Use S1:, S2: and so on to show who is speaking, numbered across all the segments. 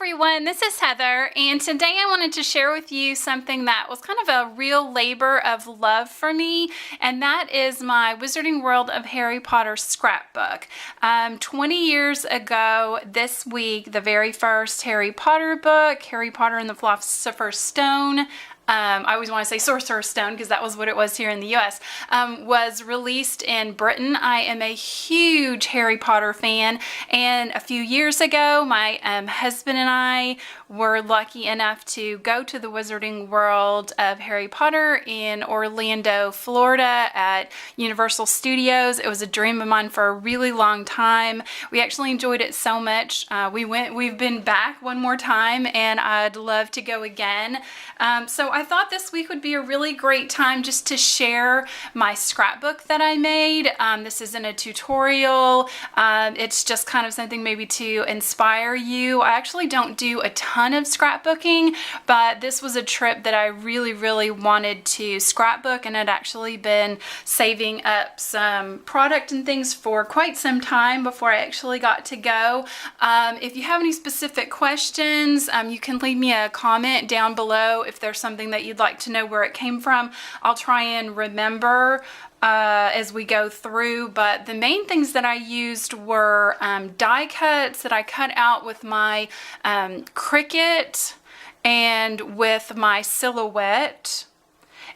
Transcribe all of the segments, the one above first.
S1: everyone, this is Heather, and today I wanted to share with you something that was kind of a real labor of love for me, and that is my Wizarding World of Harry Potter scrapbook. 20 years ago this week, the very first Harry Potter book, Harry Potter and the Philosopher's Stone, I always want to say Sorcerer's Stone because that was what it was here in the US, was released in Britain. I am a huge Harry Potter fan, and a few years ago my husband and I were lucky enough to go to the Wizarding World of Harry Potter in Orlando, Florida at Universal Studios. It was a dream of mine for a really long time. We actually enjoyed it so much. We've been back one more time, and I'd love to go again. So I thought this week would be a really great time just to share my scrapbook that I made. This isn't a tutorial. It's just kind of something maybe to inspire you. I actually don't do a ton of scrapbooking, but this was a trip that I really wanted to scrapbook, and I'd actually been saving up some product and things for quite some time before I actually got to go. If you have any specific questions, you can leave me a comment down below if there's something that you'd like to know where it came from. I'll try and remember as we go through, but the main things that I used were die cuts that I cut out with my Cricut and with my Silhouette.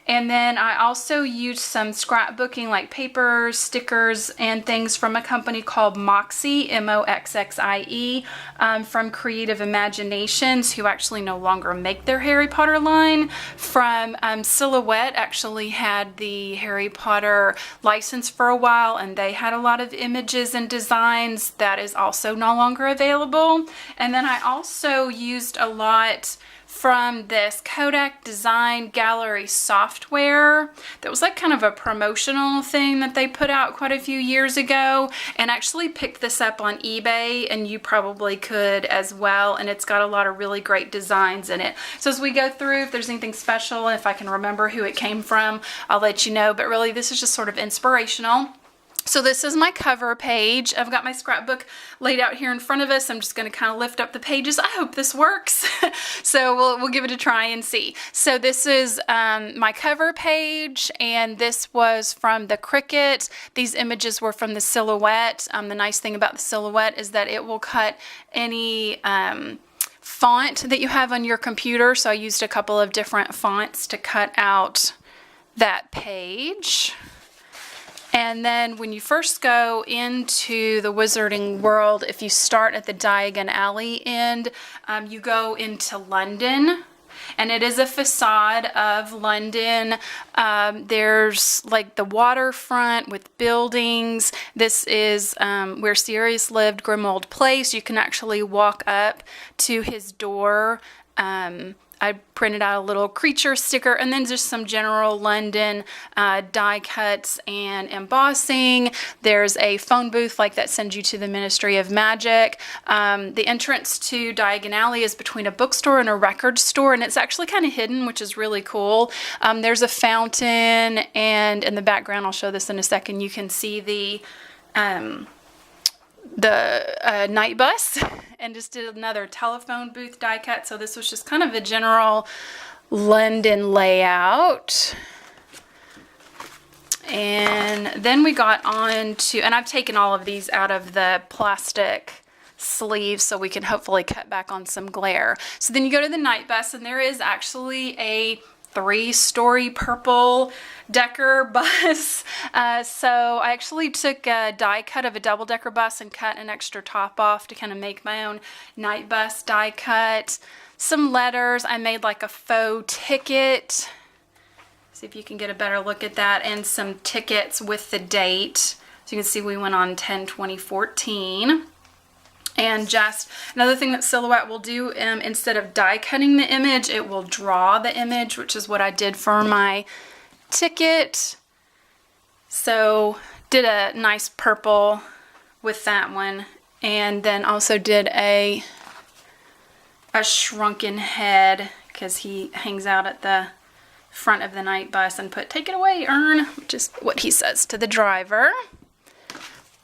S1: And then I also used some scrapbooking like papers, stickers, and things from a company called Moxie, M-O-X-X-I-E, from Creative Imaginations, who actually no longer make their Harry Potter line. From Silhouette actually had the Harry Potter license for a while, and they had a lot of images and designs that is also no longer available. And then I also used a lot from this Kodak Design Gallery software that was like kind of a promotional thing that they put out quite a few years ago, and actually picked this up on eBay, and you probably could as well, and it's got a lot of really great designs in it. So as we go through, if there's anything special and if I can remember who it came from, I'll let you know, but really this is just sort of inspirational. So this is my cover page. I've got my scrapbook laid out here in front of us. I'm just going to kind of lift up the pages. I hope this works. So we'll give it a try and see. So this is my cover page, and this was from the Cricut. These images were from the Silhouette. The nice thing about the Silhouette is that it will cut any font that you have on your computer. So I used a couple of different fonts to cut out that page. And then when you first go into the Wizarding World, if you start at the Diagon Alley end, you go into London. And it is a facade of London. There's like the waterfront with buildings. This is where Sirius lived, Grimmauld Place. You can actually walk up to his door. I printed out a little creature sticker, and then just some general London die cuts and embossing. There's a phone booth like that sends you to the Ministry of Magic. The entrance to Diagon Alley is between a bookstore and a record store, and it's actually kind of hidden, which is really cool. There's a fountain, and in the background, I'll show this in a second, you can see the night bus, and just did another telephone booth die cut. So this was just kind of a general London layout. And then we got on to, and I've taken all of these out of the plastic sleeves so we can hopefully cut back on some glare. So then you go to the night bus, and there is actually a 3-story purple decker bus. So I actually took a die cut of a double-decker bus and cut an extra top off to kind of make my own night bus die cut. Some letters. I made like a faux ticket. See if you can get a better look at that. And some tickets with the date. So you can see we went on 10/20/14. And just another thing that Silhouette will do, instead of die cutting the image, it will draw the image, which is what I did for my ticket. So did a nice purple with that one, and then also did a shrunken head because he hangs out at the front of the night bus, and put "Take it away, Ern," which is what he says to the driver.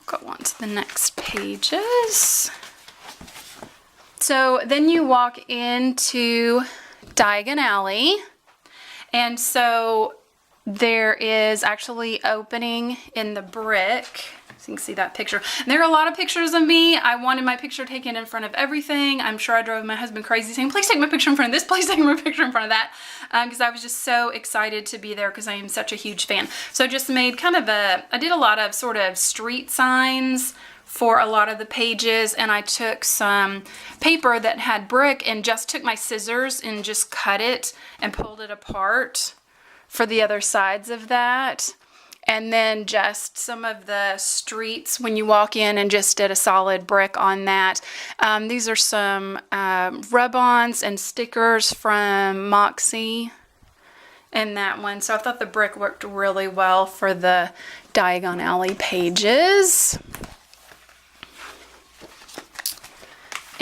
S1: Go on to the next pages. So then you walk into Diagon Alley, and so there is actually opening in the brick. So you can see that picture. There are a lot of pictures of me. I wanted my picture taken in front of everything. I'm sure I drove my husband crazy saying, please take my picture in front of this, please take my picture in front of that. Because I was just so excited to be there because I am such a huge fan. So I just made kind of I did a lot of sort of street signs for a lot of the pages, and I took some paper that had brick and just took my scissors and just cut it and pulled it apart for the other sides of that. And then just some of the streets when you walk in, and just did a solid brick on that. These are some rub-ons and stickers from Moxie in that one. So I thought the brick worked really well for the Diagon Alley pages.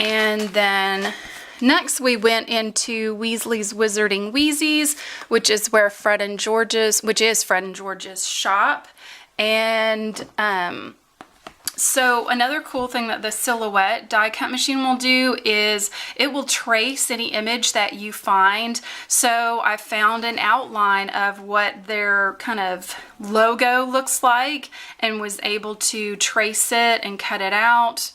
S1: And then next we went into Weasley's Wizarding Wheezies, which is Fred and George's shop. And so another cool thing that the Silhouette die cut machine will do is it will trace any image that you find. So I found an outline of what their kind of logo looks like and was able to trace it and cut it out.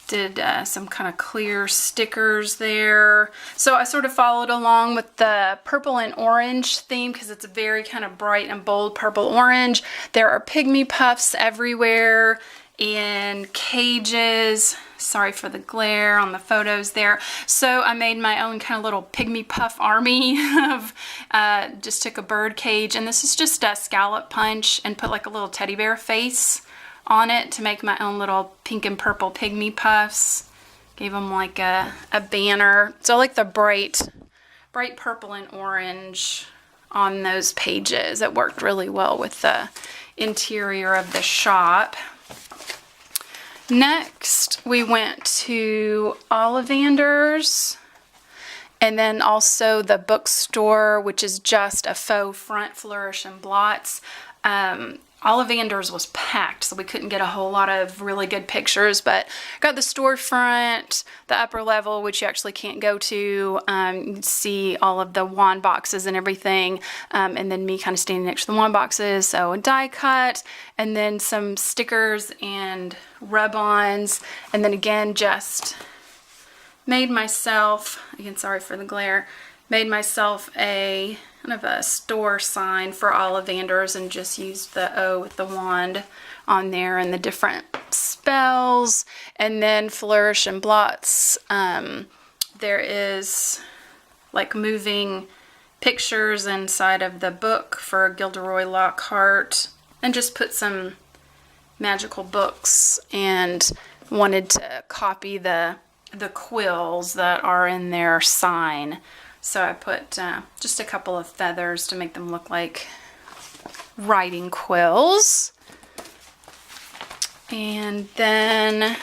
S1: Did some kind of clear stickers there. So I sort of followed along with the purple and orange theme because it's a very kind of bright and bold purple orange. There are pygmy puffs everywhere in cages. Sorry for the glare on the photos there. So I made my own kind of little pygmy puff army of just took a bird cage, and this is just a scallop punch and put like a little teddy bear face on it to make my own little pink and purple pygmy puffs. Gave them like a banner. So I like the bright purple and orange on those pages. It worked really well with the interior of the shop. Next, we went to Ollivanders, and then also the bookstore, which is just a faux front flourish and blots. Ollivanders was packed, so we couldn't get a whole lot of really good pictures, but got the storefront, the upper level, which you actually can't go to. You can see all of the wand boxes and everything, and then me kind of standing next to the wand boxes. So a die cut, and then some stickers and rub-ons, and then again just made myself, again sorry for the glare, made myself a kind of a store sign for Ollivanders and just used the O with the wand on there and the different spells. And then flourish and blots, there is like moving pictures inside of the book for Gilderoy Lockhart, and just put some magical books, and wanted to copy the quills that are in their sign. So I put just a couple of feathers to make them look like writing quills. And then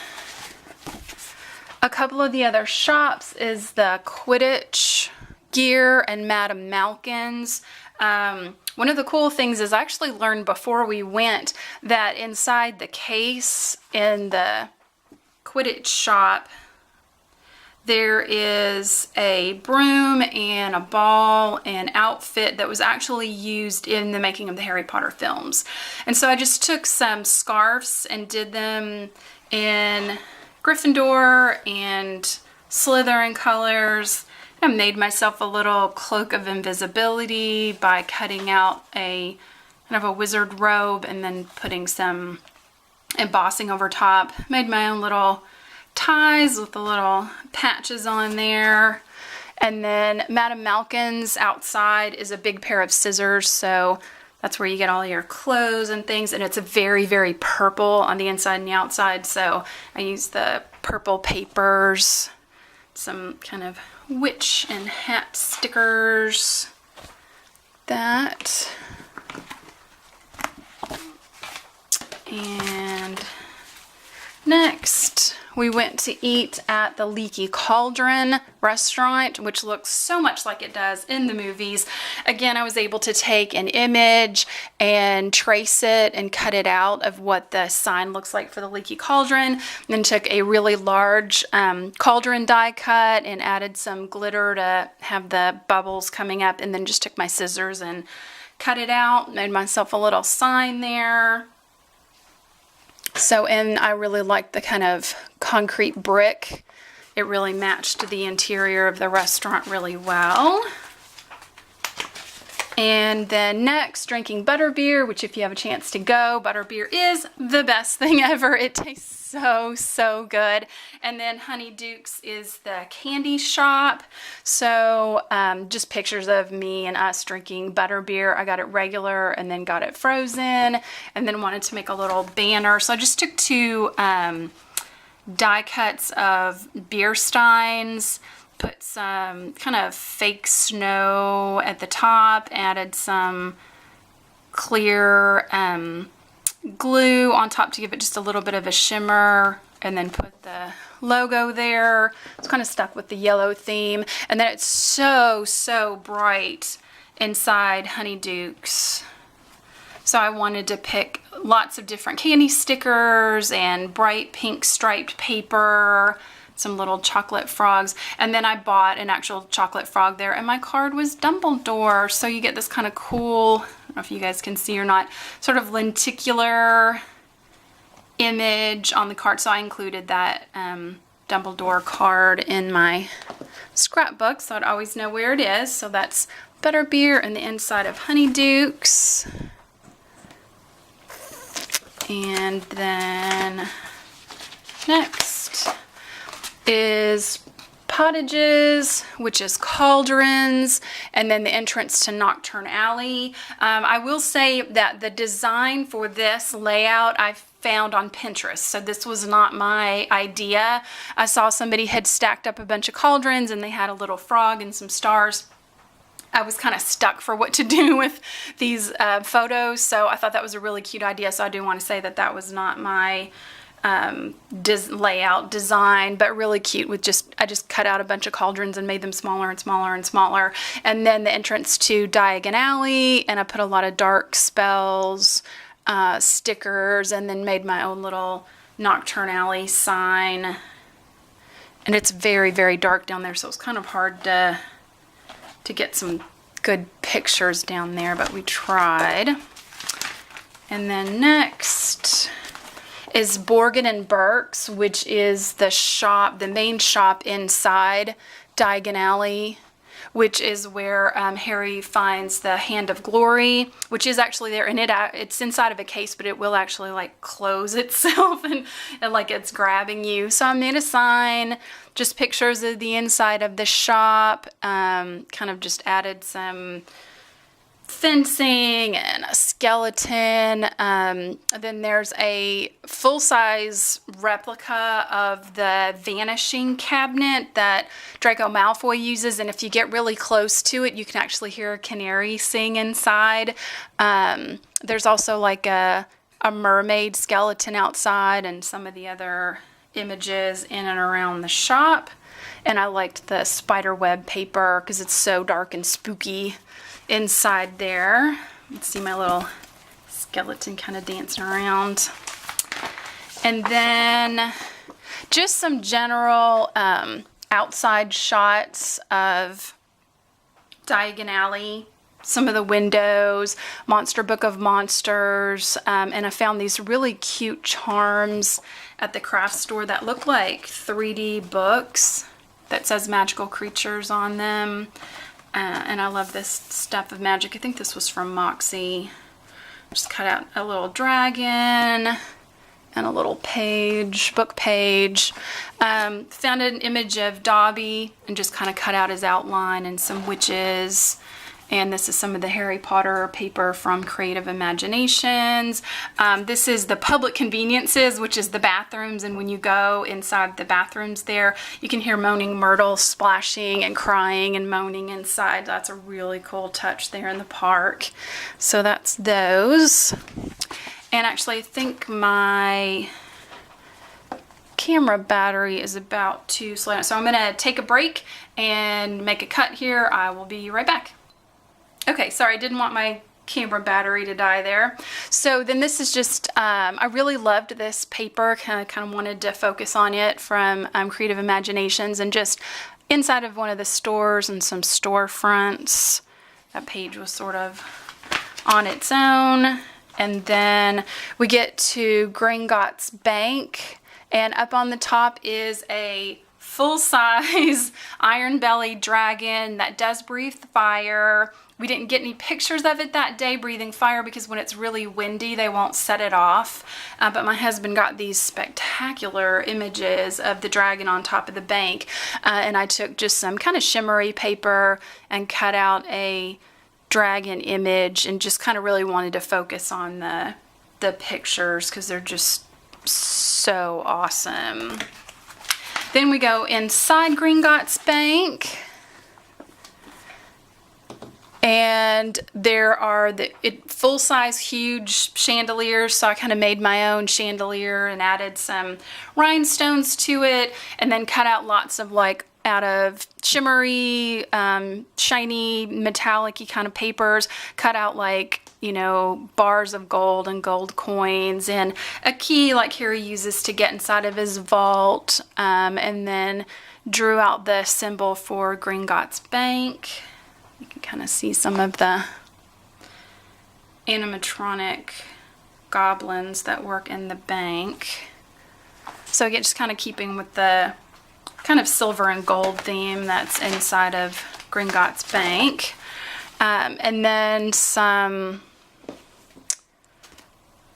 S1: a couple of the other shops is the Quidditch Gear and Madame Malkin's. One of the cool things is I actually learned before we went that inside the case in the Quidditch shop, there is a broom and a ball and outfit that was actually used in the making of the Harry Potter films. And so I just took some scarves and did them in Gryffindor and Slytherin colors. I made myself a little Cloak of Invisibility by cutting out a kind of a wizard robe and then putting some embossing over top. Made my own little ties with the little patches on there. And then Madame Malkin's outside is a big pair of scissors, so that's where you get all your clothes and things, and it's a very, very purple on the inside and the outside, so I used the purple papers, some kind of witch and hat stickers, that, and next we went to eat at the Leaky Cauldron restaurant, which looks so much like it does in the movies. Again, I was able to take an image and trace it and cut it out of what the sign looks like for the Leaky Cauldron. And then took a really large cauldron die cut and added some glitter to have the bubbles coming up, and then just took my scissors and cut it out, made myself a little sign there. So, and I really liked the kind of concrete brick. It really matched the interior of the restaurant really well. And then next, drinking butterbeer, which if you have a chance to go, butterbeer is the best thing ever. It tastes so good. And then Honeyduke's is the candy shop. So just pictures of me and us drinking butterbeer. I got it regular and then got it frozen, and then wanted to make a little banner. So I just took two die cuts of beer steins, put some kind of fake snow at the top, added some clear glue on top to give it just a little bit of a shimmer, and then put the logo there. It's kind of stuck with the yellow theme, and then it's so bright inside Honeyduke's. So I wanted to pick lots of different candy stickers and bright pink striped paper, some little chocolate frogs, and then I bought an actual chocolate frog there, and my card was Dumbledore. So you get this kind of cool, I don't know if you guys can see or not, sort of lenticular image on the card. So I included that Dumbledore card in my scrapbook, so I'd always know where it is. So that's butterbeer and the inside of Honeyduke's. And then next is Pottages, which is cauldrons, and then the entrance to Knockturn Alley. I will say that the design for this layout I found on Pinterest, so this was not my idea. I saw somebody had stacked up a bunch of cauldrons and they had a little frog and some stars. I was kind of stuck for what to do with these photos, so I thought that was a really cute idea. So I do want to say that that was not my layout design, but really cute. With I just cut out a bunch of cauldrons and made them smaller and smaller and smaller. And then the entrance to Diagon Alley, and I put a lot of dark spells, stickers, and then made my own little Knockturn Alley sign. And it's very dark down there, so it's kind of hard to get some good pictures down there, but we tried. And then next is Borgin and Burkes, which is the shop, the main shop inside Diagon Alley, which is where Harry finds the Hand of Glory, which is actually there, and it's inside of a case, but it will actually like close itself and like it's grabbing you. So I made a sign, just pictures of the inside of the shop, kind of just added some fencing and a skeleton. Then there's a full-size replica of the vanishing cabinet that Draco Malfoy uses, and if you get really close to it, you can actually hear a canary sing inside. There's also like a mermaid skeleton outside, and some of the other images in and around the shop. And I liked the spider web paper because it's so dark and spooky inside there. Let's see my little skeleton kind of dancing around. And then just some general outside shots of Diagon Alley, some of the windows, Monster Book of Monsters, and I found these really cute charms at the craft store that look like 3D books that says magical creatures on them. And I love this stuff of magic. I think this was from Moxie. Just cut out a little dragon and a little page, book page. Found an image of Dobby and just kind of cut out his outline, and some witches. And this is some of the Harry Potter paper from Creative Imaginations. This is the public conveniences, which is the bathrooms. And when you go inside the bathrooms there, you can hear Moaning Myrtle splashing and crying and moaning inside. That's a really cool touch there in the park. So that's those. And actually, I think my camera battery is about to slow down. So I'm gonna take a break and make a cut here. I will be right back. Okay, sorry, I didn't want my camera battery to die there. So then this is just, I really loved this paper, kind of wanted to focus on it from Creative Imaginations, and just inside of one of the stores and some storefronts. That page was sort of on its own. And then we get to Gringotts Bank, and up on the top is a full-size iron-bellied dragon that does breathe fire. We didn't get any pictures of it that day breathing fire because when it's really windy they won't set it off, but my husband got these spectacular images of the dragon on top of the bank, and I took just some kind of shimmery paper and cut out a dragon image and just kind of really wanted to focus on the pictures because they're just so awesome. Then we go inside Gringotts Bank, and there are the full-size huge chandeliers, so I kind of made my own chandelier and added some rhinestones to it, and then cut out lots of like out of shimmery, shiny, metallic-y kind of papers, cut out like, you know, bars of gold and gold coins, and a key like Harry uses to get inside of his vault, and then drew out the symbol for Gringotts Bank. You can kind of see some of the animatronic goblins that work in the bank. So again, just kind of keeping with the kind of silver and gold theme that's inside of Gringotts Bank. And then some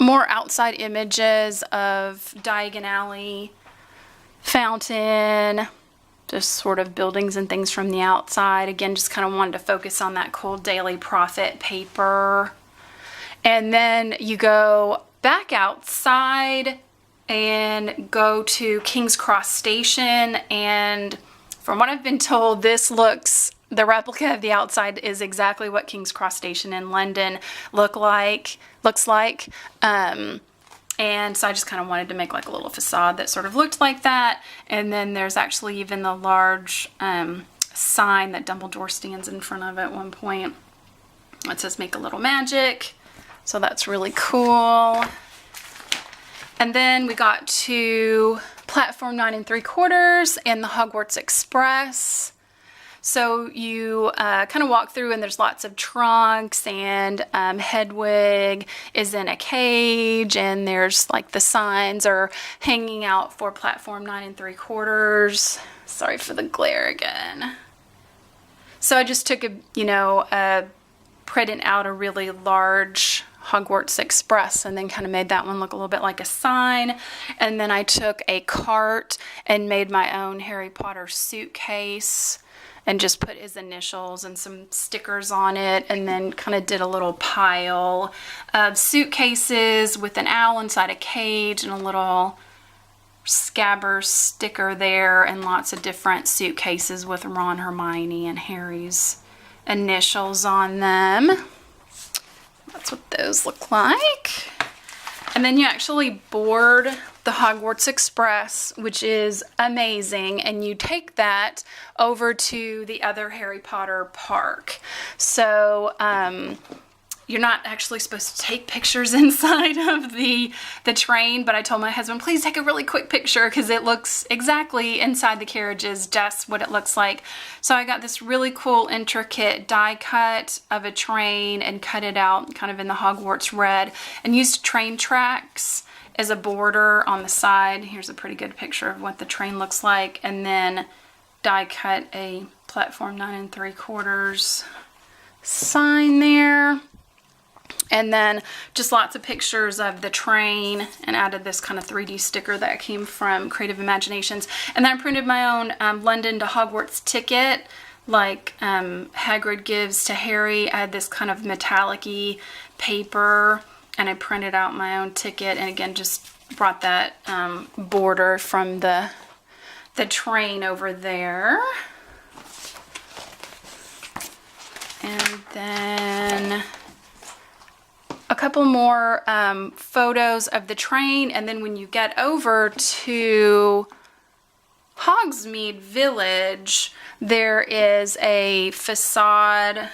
S1: more outside images of Diagon Alley, fountain, just sort of buildings and things from the outside. Again, just kind of wanted to focus on that cool Daily Prophet paper. And then you go back outside and go to King's Cross Station, and from what I've been told, this looks, the replica of the outside is exactly what King's Cross Station in London looks like. And so I just kind of wanted to make like a little facade that sort of looked like that. And then there's actually even the large sign that Dumbledore stands in front of at one point. It says "Make a Little Magic." So that's really cool. And then we got to platform 9 3/4 and the Hogwarts Express. So you kind of walk through, and there's lots of trunks, and Hedwig is in a cage, and there's like the signs are hanging out for platform 9 3/4. Sorry for the glare again. So I just took printed out a really large Hogwarts Express and then kind of made that one look a little bit like a sign. And then I took a cart and made my own Harry Potter suitcase and just put his initials and some stickers on it, and then kind of did a little pile of suitcases with an owl inside a cage and a little Scabbers sticker there, and lots of different suitcases with Ron, Hermione, and Harry's initials on them. That's what those look like. And then you actually board the Hogwarts Express, which is amazing, and you take that over to the other Harry Potter park. So you're not actually supposed to take pictures inside of the train, but I told my husband, please take a really quick picture because it looks exactly inside the carriages, just what it looks like. So I got this really cool intricate die cut of a train and cut it out kind of in the Hogwarts red, and used train tracks as a border on the side. Here's a pretty good picture of what the train looks like, and then die cut a platform 9 3/4 sign there. And then just lots of pictures of the train, and added this kind of 3D sticker that came from Creative Imaginations. And then I printed my own London to Hogwarts ticket, like Hagrid gives to Harry. I had this kind of metallic-y paper, and I printed out my own ticket, and again just brought that border from the train over there. And then a couple more photos of the train, and then when you get over to Hogsmeade Village, there is a facade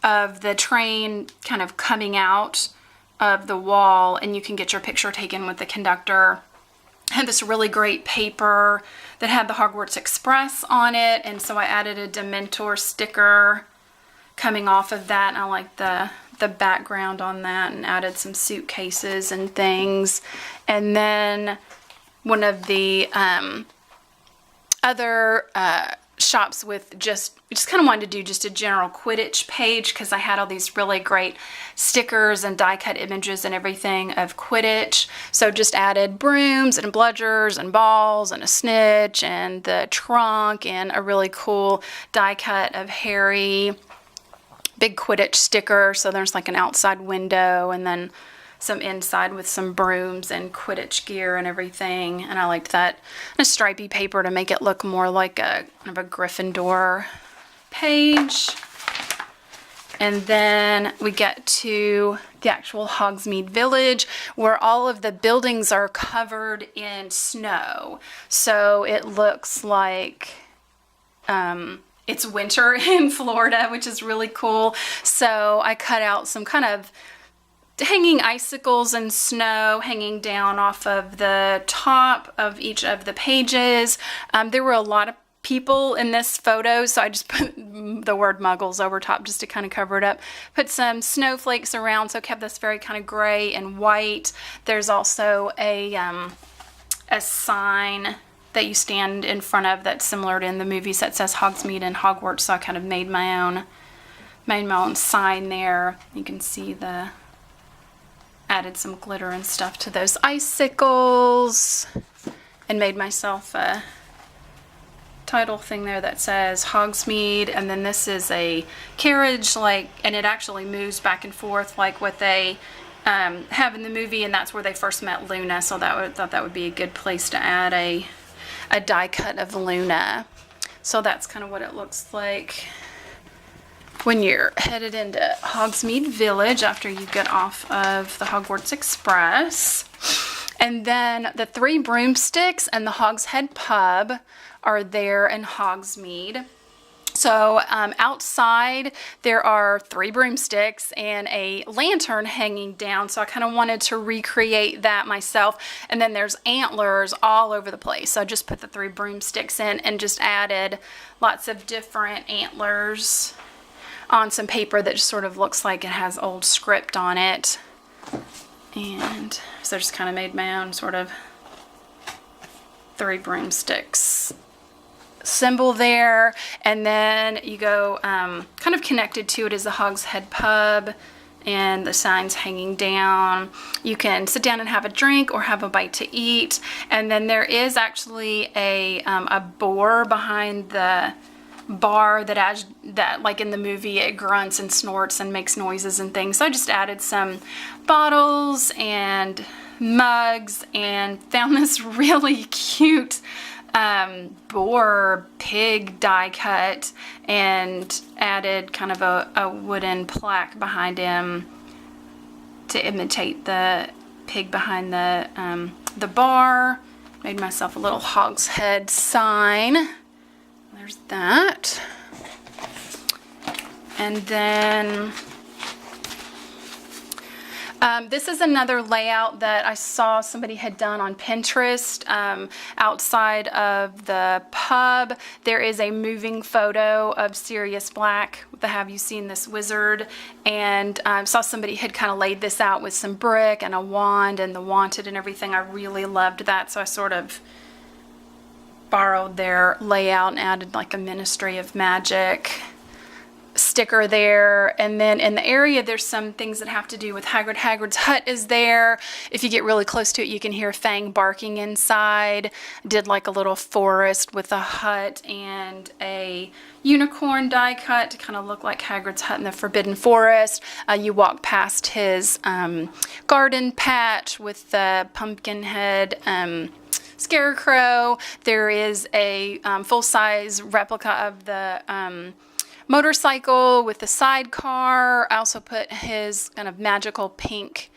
S1: of the train kind of coming out of the wall, and you can get your picture taken with the conductor. I had this really great paper that had the Hogwarts Express on it, and so I added a Dementor sticker coming off of that, and I like the background on that, and added some suitcases and things. And then one of the other shops with just kind of wanted to do just a general Quidditch page, because I had all these really great stickers and die cut images and everything of Quidditch. So just added brooms and bludgers and balls and a snitch and the trunk and a really cool die cut of Harry. Big Quidditch sticker, so there's like an outside window and then some inside with some brooms and Quidditch gear and everything. And I liked that, and a stripy paper to make it look more like a kind of a Gryffindor page. And then we get to the actual Hogsmeade Village, where all of the buildings are covered in snow. So it looks like it's winter in Florida, which is really cool. So I cut out some kind of hanging icicles and snow hanging down off of the top of each of the pages. There were a lot of people in this photo, so I just put the word muggles over top just to kind of cover it up. Put some snowflakes around, so kept this very kind of gray and white. There's also a sign that you stand in front of that's similar to in the movies that says Hogsmeade and Hogwarts, so I kind of made my own sign there. You can see added some glitter and stuff to those icicles, and made myself a title thing there that says Hogsmeade. And then this is a carriage, and it actually moves back and forth like what they have in the movie, and that's where they first met Luna, so thought that would be a good place to add a die cut of Luna. So that's kind of what it looks like when you're headed into Hogsmeade Village after you get off of the Hogwarts Express. And then the 3 broomsticks and the Hogshead Pub are there in Hogsmeade. So outside there are 3 broomsticks and a lantern hanging down, so I kind of wanted to recreate that myself. And then there's antlers all over the place, so I just put the 3 broomsticks in and just added lots of different antlers on some paper that just sort of looks like it has old script on it. And so I just kind of made my own sort of 3 broomsticks symbol there. And then you go kind of connected to it is the Hogshead Pub, and the signs hanging down. You can sit down and have a drink or have a bite to eat. And then there is actually a boar behind the bar that like in the movie it grunts and snorts and makes noises and things. So I just added some bottles and mugs and found this really cute boar pig die cut and added kind of a wooden plaque behind him to imitate the pig behind the bar. Made myself a little hogshead sign. There's that. And then this is another layout that I saw somebody had done on Pinterest. Outside of the pub, there is a moving photo of Sirius Black, the Have You Seen This Wizard? And saw somebody had kind of laid this out with some brick and a wand and the wanted and everything. I really loved that, so I sort of borrowed their layout and added like a Ministry of Magic sticker there. And then in the area there's some things that have to do with Hagrid. Hagrid's hut is there. If you get really close to it, you can hear Fang barking inside. Did like a little forest with a hut and a unicorn die cut to kind of look like Hagrid's hut in the Forbidden Forest. You walk past his garden patch with the pumpkin head scarecrow. There is a full-size replica of the motorcycle with the sidecar. I also put his kind of magical pink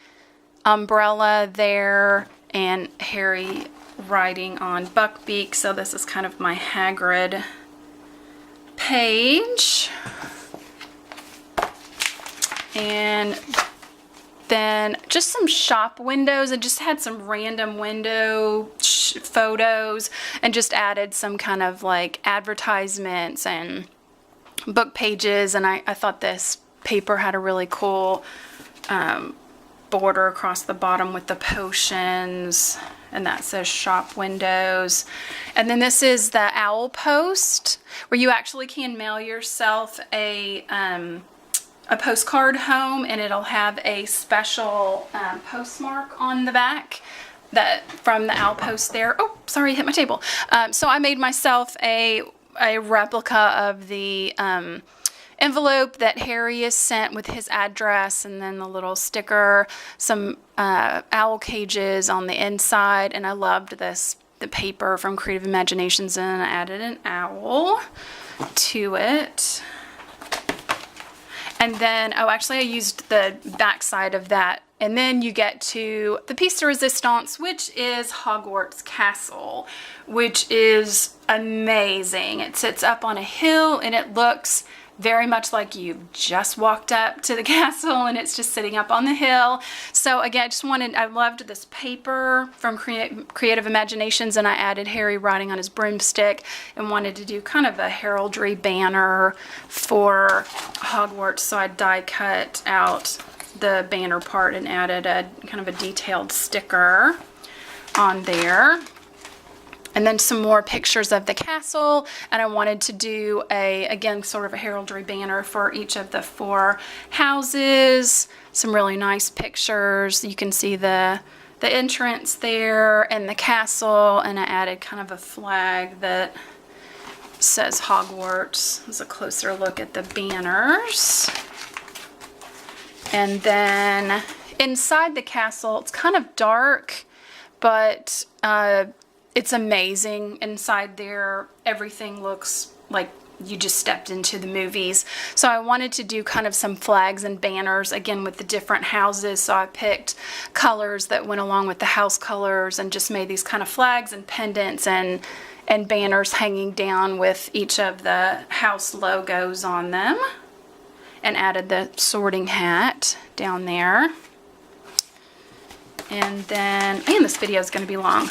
S1: umbrella there, and Harry riding on Buckbeak. So this is kind of my Hagrid page. And then just some shop windows. I just had some random window photos and just added some kind of like advertisements and book pages. And I thought this paper had a really cool border across the bottom with the potions, and that says shop windows. And then this is the owl post, where you actually can mail yourself a postcard home, and it'll have a special postmark on the back that from the owl post there. Oh, sorry, I hit my table. So I made myself a replica of the envelope that Harry is sent with his address, and then the little sticker, some owl cages on the inside. And I loved the paper from Creative Imaginations, and I added an owl to it. And then, oh, actually I used the back side of that. And then you get to the piece de resistance, which is Hogwarts Castle, which is amazing. It sits up on a hill, and it looks very much like you've just walked up to the castle, and it's just sitting up on the hill. So again, I loved this paper from Creative Imaginations, and I added Harry riding on his broomstick, and wanted to do kind of a heraldry banner for Hogwarts. So I die cut out the banner part and added a kind of a detailed sticker on there. And then some more pictures of the castle, and I wanted to do again, sort of a heraldry banner for each of the 4 houses. Some really nice pictures. You can see the entrance there and the castle, and I added kind of a flag that says Hogwarts. There's a closer look at the banners. And then inside the castle, it's kind of dark, but it's amazing inside there. Everything looks like you just stepped into the movies. So I wanted to do kind of some flags and banners, again, with the different houses. So I picked colors that went along with the house colors, and just made these kind of flags and pendants and banners hanging down with each of the house logos on them, and added the sorting hat down there. And then, man, this video is going to be long.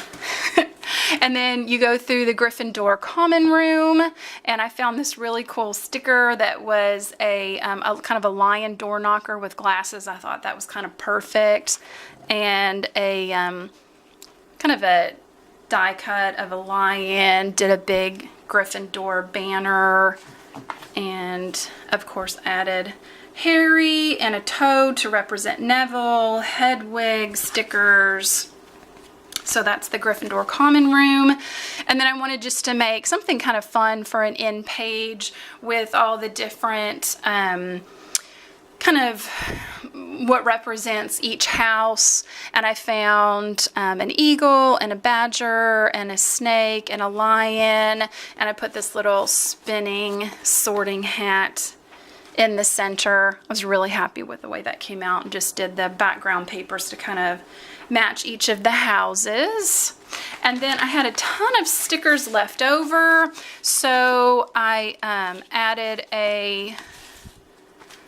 S1: And then you go through the Gryffindor common room, and I found this really cool sticker that was a kind of a lion door knocker with glasses. I thought that was kind of perfect. And a kind of a die cut of a lion, did a big Gryffindor banner, and of course added Harry and a toad to represent Neville, Hedwig stickers. So that's the Gryffindor common room. And then I wanted just to make something kind of fun for an end page with all the different kind of what represents each house. And I found an eagle and a badger and a snake and a lion. And I put this little spinning sorting hat in the center. I was really happy with the way that came out, and just did the background papers to kind of match each of the houses. And then I had a ton of stickers left over, so I added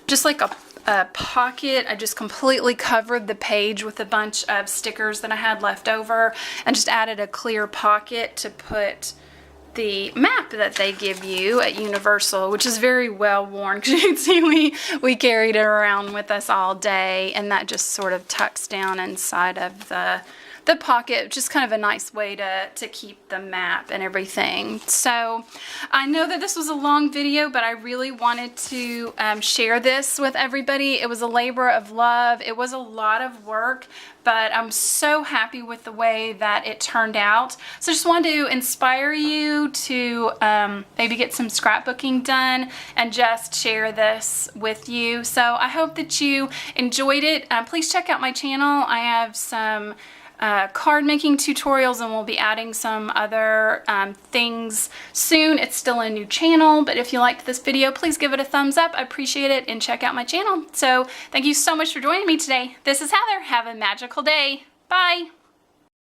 S1: just like a pocket. I just completely covered the page with a bunch of stickers that I had left over, and just added a clear pocket to put the map that they give you at Universal, which is very well worn, because you can see we carried it around with us all day, and that just sort of tucks down inside of the pocket. Just kind of a nice way to keep the map and everything. So I know that this was a long video, but I really wanted to share this with everybody. It was a labor of love. It was a lot of work, but I'm so happy with the way that it turned out. So I just wanted to inspire you to maybe get some scrapbooking done and just share this with you. So I hope that you enjoyed it. Please check out my channel. I have some card making tutorials, and we'll be adding some other things soon. It's still a new channel, but if you liked this video, please give it a thumbs up. I appreciate it, and check out my channel. So thank you so much for joining me today. This is Heather. Have a magical day. Bye.